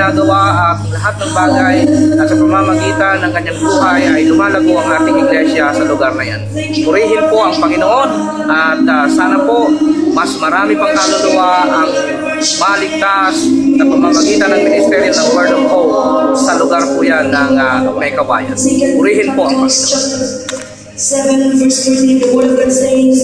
ginagawa at lahat ng bagay at sa pamamagitan ng kanyang buhay ay lumalago ang ating iglesia sa lugar na yan. Purihin po ang Panginoon at sana po mas marami pang kaluluwa ang maligtas na pamamagitan ng Ministeryo ng Word of Hope sa lugar po yan ng May Kabayan. Purihin po ang Panginoon. 7 verse 13, the word of God says,